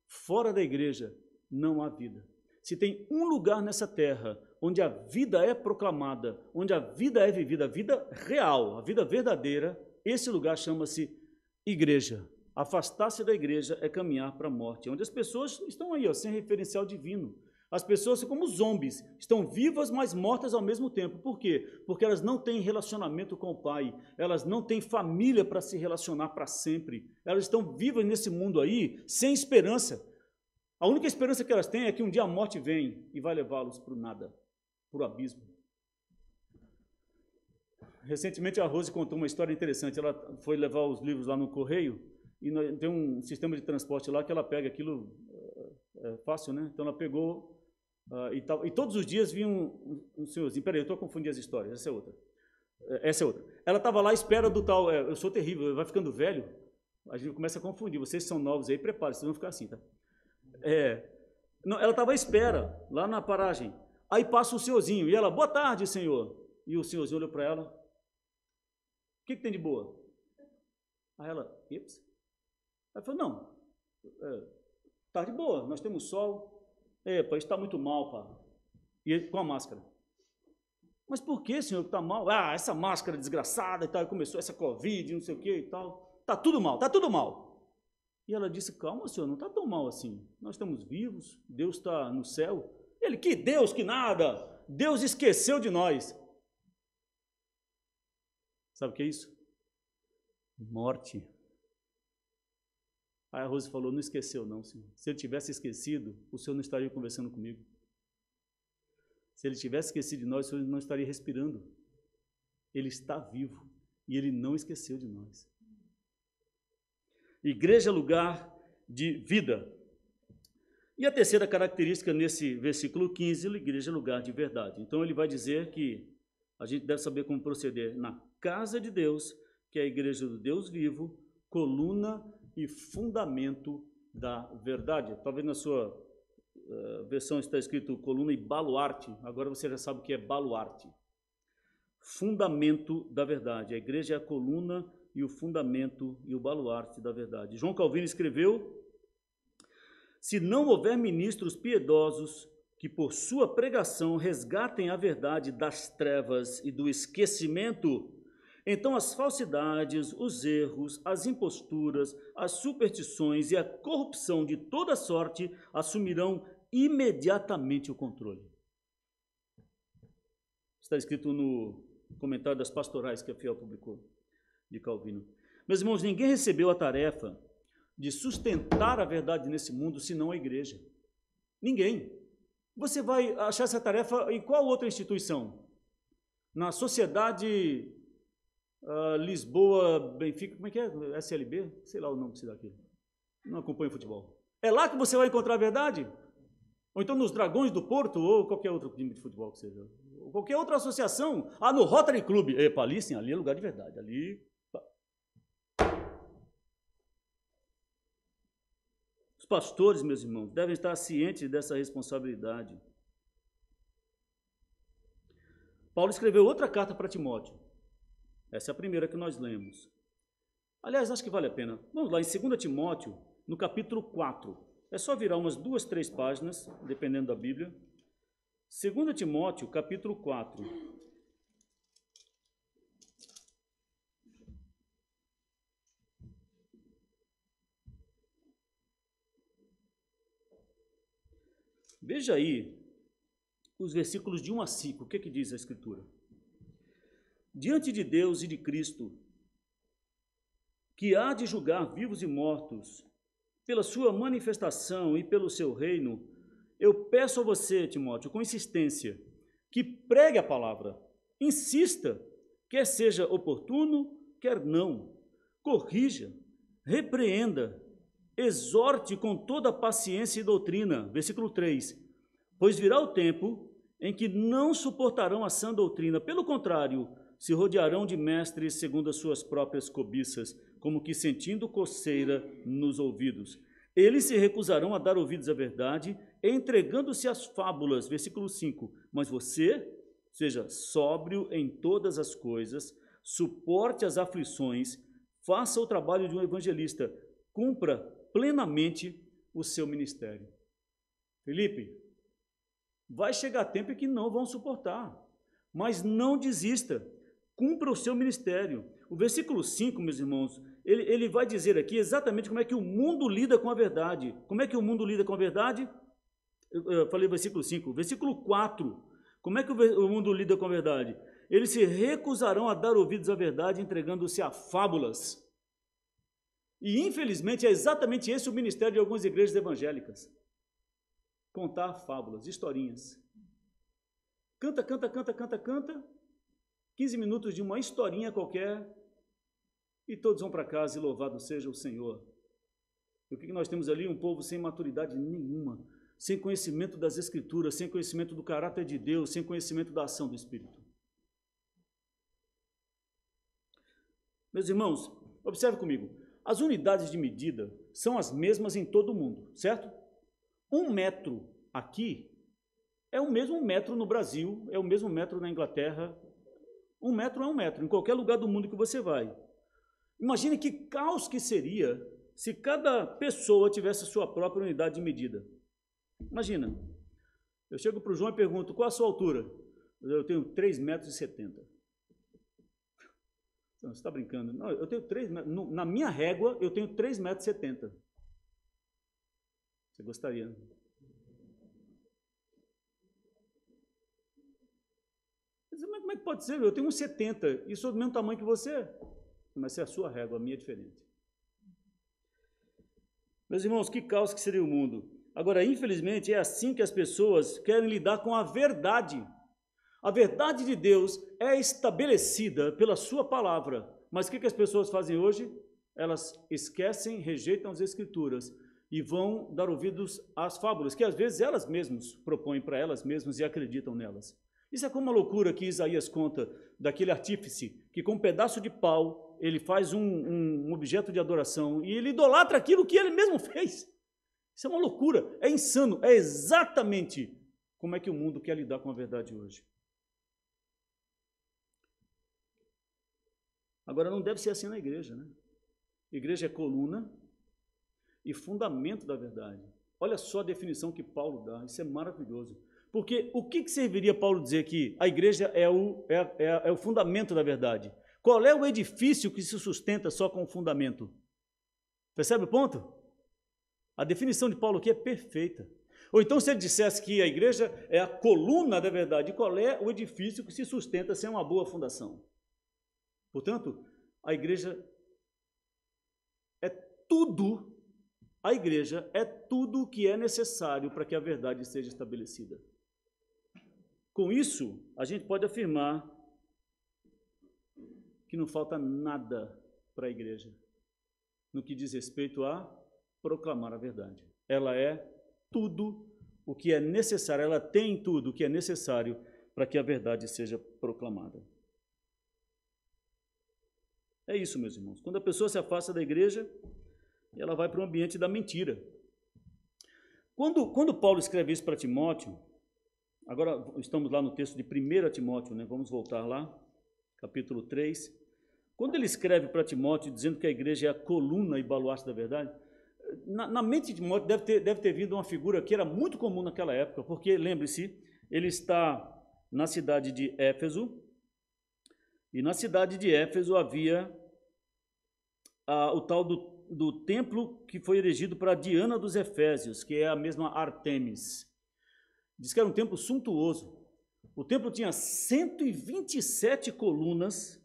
Fora da igreja não há vida. Se tem um lugar nessa terra onde a vida é proclamada, onde a vida é vivida, a vida real, a vida verdadeira, esse lugar chama-se igreja. Afastar-se da igreja é caminhar para a morte, onde as pessoas estão aí, sem referencial divino. As pessoas são como zombies, estão vivas, mas mortas ao mesmo tempo. Por quê? Porque elas não têm relacionamento com o Pai, elas não têm família para se relacionar para sempre. Elas estão vivas nesse mundo aí, sem esperança. A única esperança que elas têm é que um dia a morte vem e vai levá-los para o nada, para o abismo. Recentemente a Rose contou uma história interessante. Ela foi levar os livros lá no correio e tem um sistema de transporte lá que ela pega aquilo, é fácil, né? Então ela pegou e todos os dias vinha um senhorzinho. Peraí, eu estou confundindo as histórias, essa é outra. Essa é outra. Ela estava lá à espera do tal, eu sou terrível, vai ficando velho, a gente começa a confundir. Vocês são novos aí, preparem-se, vocês vão ficar assim, tá? Não, ela estava à espera, lá na paragem. Aí passa o senhorzinho, e ela, boa tarde, senhor. E o senhorzinho olhou para ela, o que tem de boa? Aí ela, ips. Ela falou, não, tá de boa, nós temos sol. Epa, está muito mal, pá. E ele, com a máscara. Mas por que, senhor, que está mal? Ah, essa máscara desgraçada e tal, e começou essa Covid, não sei o que e tal. Tá tudo mal, tá tudo mal. E ela disse, calma, senhor, não está tão mal assim. Nós estamos vivos, Deus está no céu. Ele, que Deus, que nada. Deus esqueceu de nós. Sabe o que é isso? Morte. Aí a Rose falou, não esqueceu não, senhor. Se ele tivesse esquecido, o senhor não estaria conversando comigo. Se ele tivesse esquecido de nós, o senhor não estaria respirando. Ele está vivo e ele não esqueceu de nós. Igreja é lugar de vida. E a terceira característica nesse versículo 15, igreja é lugar de verdade. Então ele vai dizer que a gente deve saber como proceder na casa de Deus, que é a igreja do Deus vivo, coluna e fundamento da verdade. Talvez na sua versão está escrito coluna e baluarte, agora você já sabe o que é baluarte. Fundamento da verdade. A igreja é a coluna e o fundamento e o baluarte da verdade. João Calvino escreveu, se não houver ministros piedosos que por sua pregação resgatem a verdade das trevas e do esquecimento, então as falsidades, os erros, as imposturas, as superstições e a corrupção de toda sorte assumirão imediatamente o controle. Está escrito no comentário das pastorais que a Fiel publicou, de Calvino. Meus irmãos, ninguém recebeu a tarefa de sustentar a verdade nesse mundo, senão a igreja. Ninguém. Você vai achar essa tarefa em qual outra instituição? Na Sociedade Lisboa, Benfica, como é que é? SLB? Sei lá o nome que se dá aqui. Não acompanho futebol. É lá que você vai encontrar a verdade? Ou então nos Dragões do Porto, ou qualquer outro time de futebol que seja. Ou qualquer outra associação. No Rotary Club. Epa, ali sim, ali é lugar de verdade. Ali... Os pastores, meus irmãos, devem estar cientes dessa responsabilidade. Paulo escreveu outra carta para Timóteo. Essa é a primeira que nós lemos. Aliás, acho que vale a pena. Vamos lá, em 2 Timóteo, no capítulo 4. É só virar umas 2, 3 páginas, dependendo da Bíblia. 2 Timóteo, capítulo 4. Veja aí os versículos de 1 a 5. O que diz a Escritura? Diante de Deus e de Cristo, que há de julgar vivos e mortos, pela sua manifestação e pelo seu reino, eu peço a você, Timóteo, com insistência, que pregue a palavra, insista, quer seja oportuno, quer não, corrija, repreenda, exorte com toda paciência e doutrina. Versículo 3. Pois virá o tempo em que não suportarão a sã doutrina, pelo contrário, se rodearão de mestres segundo as suas próprias cobiças, como que sentindo coceira nos ouvidos. Eles se recusarão a dar ouvidos à verdade, entregando-se às fábulas. Versículo 5. Mas você, seja sóbrio em todas as coisas, suporte as aflições, faça o trabalho de um evangelista, cumpra plenamente o seu ministério. Felipe, vai chegar tempo em que não vão suportar, mas não desista, cumpra o seu ministério. O versículo 5, meus irmãos, ele vai dizer aqui exatamente como é que o mundo lida com a verdade. Como é que o mundo lida com a verdade? Eu falei versículo 5. Versículo 4, como é que o mundo lida com a verdade? Eles se recusarão a dar ouvidos à verdade, entregando-se a fábulas. E, infelizmente, é exatamente esse o ministério de algumas igrejas evangélicas. Contar fábulas, historinhas. Canta, 15 minutos de uma historinha qualquer, e todos vão para casa e louvado seja o Senhor. E o que nós temos ali? Um povo sem maturidade nenhuma, sem conhecimento das Escrituras, sem conhecimento do caráter de Deus, sem conhecimento da ação do Espírito. Meus irmãos, observe comigo. As unidades de medida são as mesmas em todo o mundo, certo? 1 metro aqui é o mesmo metro no Brasil, é o mesmo metro na Inglaterra. 1 metro é 1 metro, em qualquer lugar do mundo que você vai. Imagine que caos que seria se cada pessoa tivesse a sua própria unidade de medida. Imagina, eu chego para o João e pergunto, qual a sua altura? Eu tenho 3,70 m. Você está brincando? Não, eu tenho 3 metros. Na minha régua, eu tenho 3,70 m. Você gostaria? Mas como é que pode ser? Eu tenho 1,70 e sou do mesmo tamanho que você. Mas se é a sua régua, a minha é diferente. Meus irmãos, que caos que seria o mundo. Agora, infelizmente, é assim que as pessoas querem lidar com a verdade. A verdade de Deus é estabelecida pela sua palavra. Mas o que as pessoas fazem hoje? Elas esquecem, rejeitam as Escrituras e vão dar ouvidos às fábulas, que às vezes elas mesmas propõem para elas mesmas e acreditam nelas. Isso é como a loucura que Isaías conta daquele artífice que com um pedaço de pau ele faz um objeto de adoração e ele idolatra aquilo que ele mesmo fez. Isso é uma loucura, é insano, é exatamente como é que o mundo quer lidar com a verdade hoje. Agora, não deve ser assim na igreja, né? A igreja é coluna e fundamento da verdade. Olha só a definição que Paulo dá, isso é maravilhoso. Porque o que serviria Paulo dizer que a igreja é o fundamento da verdade? Qual é o edifício que se sustenta só com o fundamento? Percebe o ponto? A definição de Paulo aqui é perfeita. Ou então, se ele dissesse que a igreja é a coluna da verdade, qual é o edifício que se sustenta sem uma boa fundação? Portanto, a igreja é tudo, a igreja é tudo o que é necessário para que a verdade seja estabelecida. Com isso, a gente pode afirmar que não falta nada para a igreja no que diz respeito a proclamar a verdade. Ela é tudo o que é necessário, ela tem tudo o que é necessário para que a verdade seja proclamada. É isso, meus irmãos. Quando a pessoa se afasta da igreja, ela vai para o ambiente da mentira. Quando Paulo escreve isso para Timóteo, agora estamos lá no texto de 1 Timóteo, né? Vamos voltar lá, capítulo 3. Quando ele escreve para Timóteo, dizendo que a igreja é a coluna e baluarte da verdade, na mente de Timóteo deve ter vindo uma figura que era muito comum naquela época, porque, lembre-se, ele está na cidade de Éfeso, e na cidade de Éfeso havia o tal do templo que foi erigido para Diana dos Efésios, que é a mesma Ártemis. Diz que era um templo suntuoso. O templo tinha 127 colunas.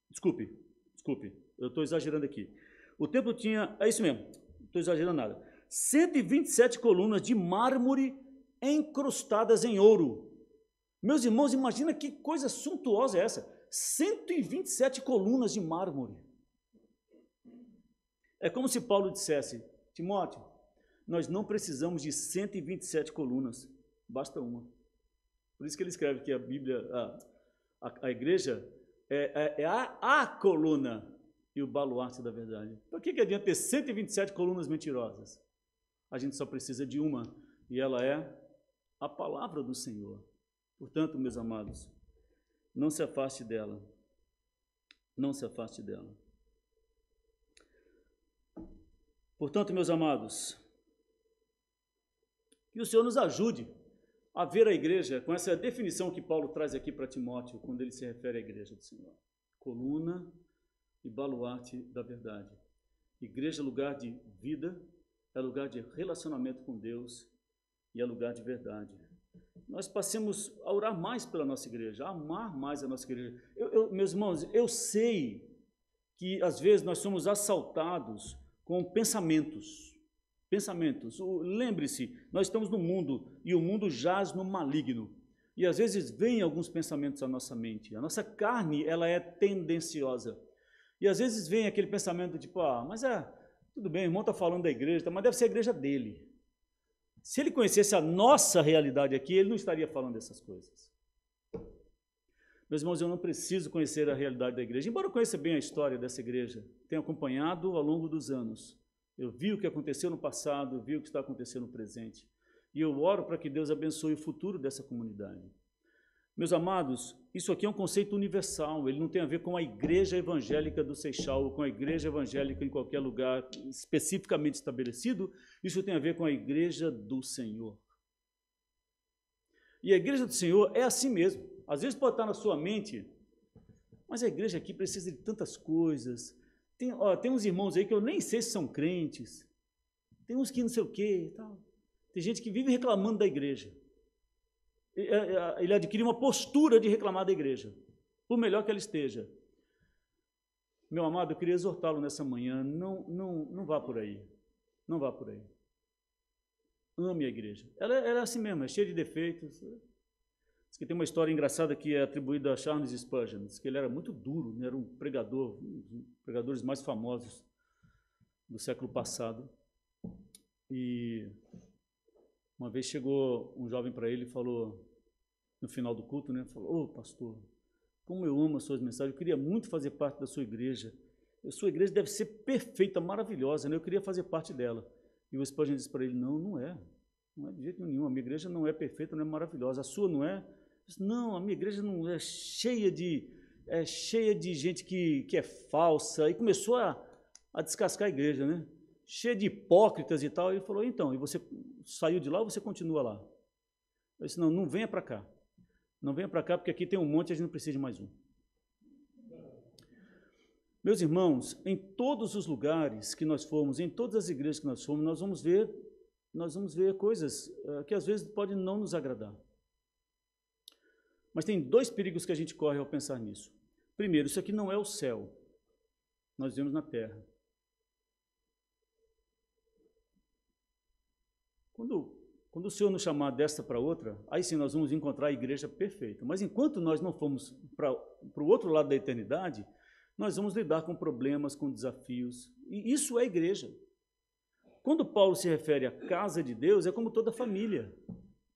Desculpe, eu estou exagerando aqui. O templo tinha, é isso mesmo, não estou exagerando nada. 127 colunas de mármore encrustadas em ouro. Meus irmãos, imagina que coisa suntuosa é essa. 127 colunas de mármore. É como se Paulo dissesse, Timóteo, nós não precisamos de 127 colunas, basta uma. Por isso que ele escreve que a Bíblia, a igreja é a coluna e o baluarte da verdade. Por que adianta ter 127 colunas mentirosas? A gente só precisa de uma, e ela é a palavra do Senhor. Portanto, meus amados, não se afaste dela. Não se afaste dela. Portanto, meus amados, que o Senhor nos ajude a ver a igreja com essa definição que Paulo traz aqui para Timóteo, quando ele se refere à igreja do Senhor. Coluna e baluarte da verdade. Igreja é lugar de vida, é lugar de relacionamento com Deus e é lugar de verdade. Nós passemos a orar mais pela nossa igreja, a amar mais a nossa igreja. Meus irmãos, eu sei que às vezes nós somos assaltados com pensamentos. Lembre-se, nós estamos no mundo e o mundo jaz no maligno. E às vezes vêm alguns pensamentos à nossa mente. A nossa carne, ela é tendenciosa. E às vezes vem aquele pensamento tipo, tudo bem, o irmão está falando da igreja, mas deve ser a igreja dele. Se ele conhecesse a nossa realidade aqui, ele não estaria falando dessas coisas. Meus irmãos, eu não preciso conhecer a realidade da igreja, embora eu conheça bem a história dessa igreja, tenho acompanhado ao longo dos anos. Eu vi o que aconteceu no passado, vi o que está acontecendo no presente. E eu oro para que Deus abençoe o futuro dessa comunidade. Meus amados, isso aqui é um conceito universal, ele não tem a ver com a igreja evangélica do Seixal, ou com a igreja evangélica em qualquer lugar especificamente estabelecido, isso tem a ver com a igreja do Senhor. E a igreja do Senhor é assim mesmo. Às vezes pode estar na sua mente, mas a igreja aqui precisa de tantas coisas. Tem uns irmãos aí que eu nem sei se são crentes, tem uns que não sei o quê, tal. Tem gente que vive reclamando da igreja. Ele adquire uma postura de reclamar da igreja, por melhor que ela esteja. Meu amado, eu queria exortá-lo nessa manhã, não vá por aí, não vá por aí. Ame a igreja. Ela é assim mesmo, é cheia de defeitos. Diz que tem uma história engraçada que é atribuída a Charles Spurgeon, diz que ele era muito duro, né? Era um pregador, um dos pregadores mais famosos do século passado. E uma vez chegou um jovem para ele e falou, no final do culto, né? Falou, pastor, como eu amo as suas mensagens, eu queria muito fazer parte da sua igreja. A sua igreja deve ser perfeita, maravilhosa, né? Eu queria fazer parte dela. E o Spurgeon disse para ele, não é de jeito nenhum, a minha igreja não é perfeita, não é maravilhosa, a sua não é? Disse, não, a minha igreja não é cheia de gente que é falsa, e começou a descascar a igreja, né? Cheia de hipócritas e tal. Ele falou, então, e você saiu de lá ou você continua lá? Eu disse, não venha para cá. Não venha para cá, porque aqui tem um monte e a gente não precisa de mais um. Meus irmãos, em todos os lugares que nós formos, em todas as igrejas que nós formos, nós vamos ver coisas que às vezes podem não nos agradar. Mas tem dois perigos que a gente corre ao pensar nisso. Primeiro, isso aqui não é o céu. Nós vivemos na terra. Quando o Senhor nos chamar desta para outra, aí sim nós vamos encontrar a igreja perfeita. Mas enquanto nós não formos para o outro lado da eternidade, nós vamos lidar com problemas, com desafios. E isso é igreja. Quando Paulo se refere à casa de Deus, é como toda família.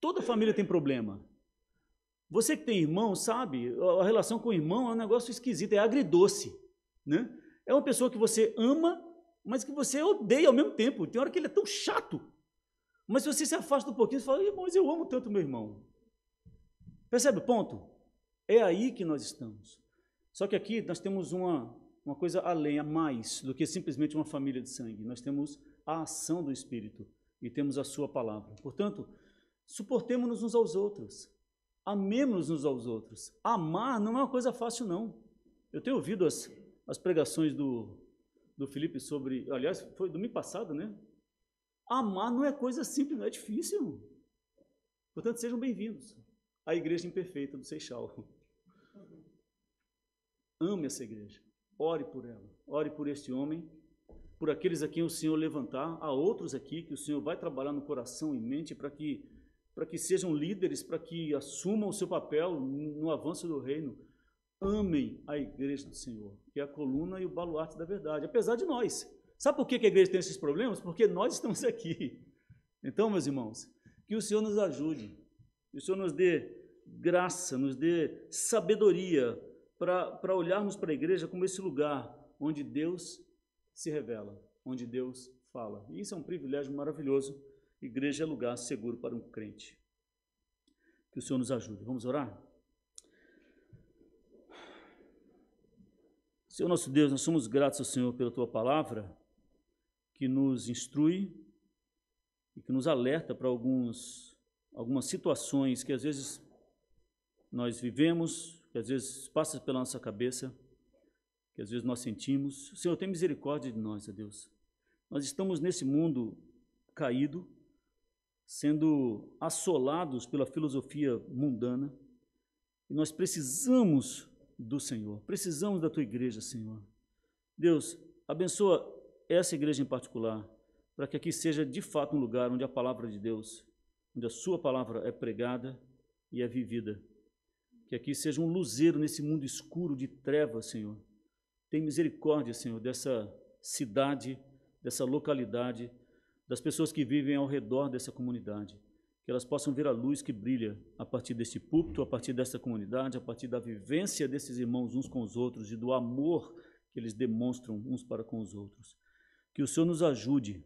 Toda família tem problema. Você que tem irmão, sabe, a relação com o irmão é um negócio esquisito, é agridoce, né? É uma pessoa que você ama, mas que você odeia ao mesmo tempo. Tem hora que ele é tão chato. Mas se você se afasta um pouquinho, você fala, irmãos, eu amo tanto meu irmão. Percebe o ponto? É aí que nós estamos. Só que aqui nós temos uma coisa além, a mais do que simplesmente uma família de sangue. Nós temos a ação do Espírito e temos a sua palavra. Portanto, suportemos-nos uns aos outros. Amemos-nos uns aos outros. Amar não é uma coisa fácil, não. Eu tenho ouvido as pregações do Felipe sobre... Aliás, foi domingo passado, né? Amar não é coisa simples, não é difícil. Portanto, sejam bem-vindos à Igreja Imperfeita do Seixal. Ame essa igreja. Ore por ela. Ore por este homem, por aqueles a quem o Senhor levantar, há outros aqui que o Senhor vai trabalhar no coração e mente para que sejam líderes, para que assumam o seu papel no avanço do reino. Amem a igreja do Senhor, que é a coluna e o baluarte da verdade, apesar de nós Sabe por que a igreja tem esses problemas? Porque nós estamos aqui. Então, meus irmãos, que o Senhor nos ajude, que o Senhor nos dê graça, nos dê sabedoria para olharmos para a igreja como esse lugar onde Deus se revela, onde Deus fala. E isso é um privilégio maravilhoso. Igreja é lugar seguro para um crente. Que o Senhor nos ajude. Vamos orar? Senhor nosso Deus, nós somos gratos ao Senhor pela Tua palavra, que nos instrui e que nos alerta para algumas situações que às vezes nós vivemos, que às vezes passa pela nossa cabeça, que às vezes nós sentimos. Senhor, tem misericórdia de nós, ó Deus. Nós estamos nesse mundo caído, sendo assolados pela filosofia mundana, e nós precisamos do Senhor, precisamos da Tua igreja, Senhor. Deus, abençoa essa igreja em particular, para que aqui seja de fato um lugar onde a palavra de Deus, onde a Sua palavra é pregada e é vivida. Que aqui seja um luzeiro nesse mundo escuro de trevas, Senhor. Tem misericórdia, Senhor, dessa cidade, dessa localidade, das pessoas que vivem ao redor dessa comunidade. Que elas possam ver a luz que brilha a partir deste púlpito, a partir dessa comunidade, a partir da vivência desses irmãos uns com os outros e do amor que eles demonstram uns para com os outros. Que o Senhor nos ajude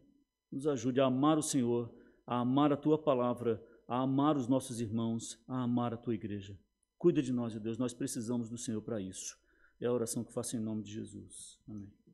a amar o Senhor, a amar a Tua palavra, a amar os nossos irmãos, a amar a Tua igreja. Cuida de nós, ó Deus, nós precisamos do Senhor para isso. É a oração que faço em nome de Jesus. Amém.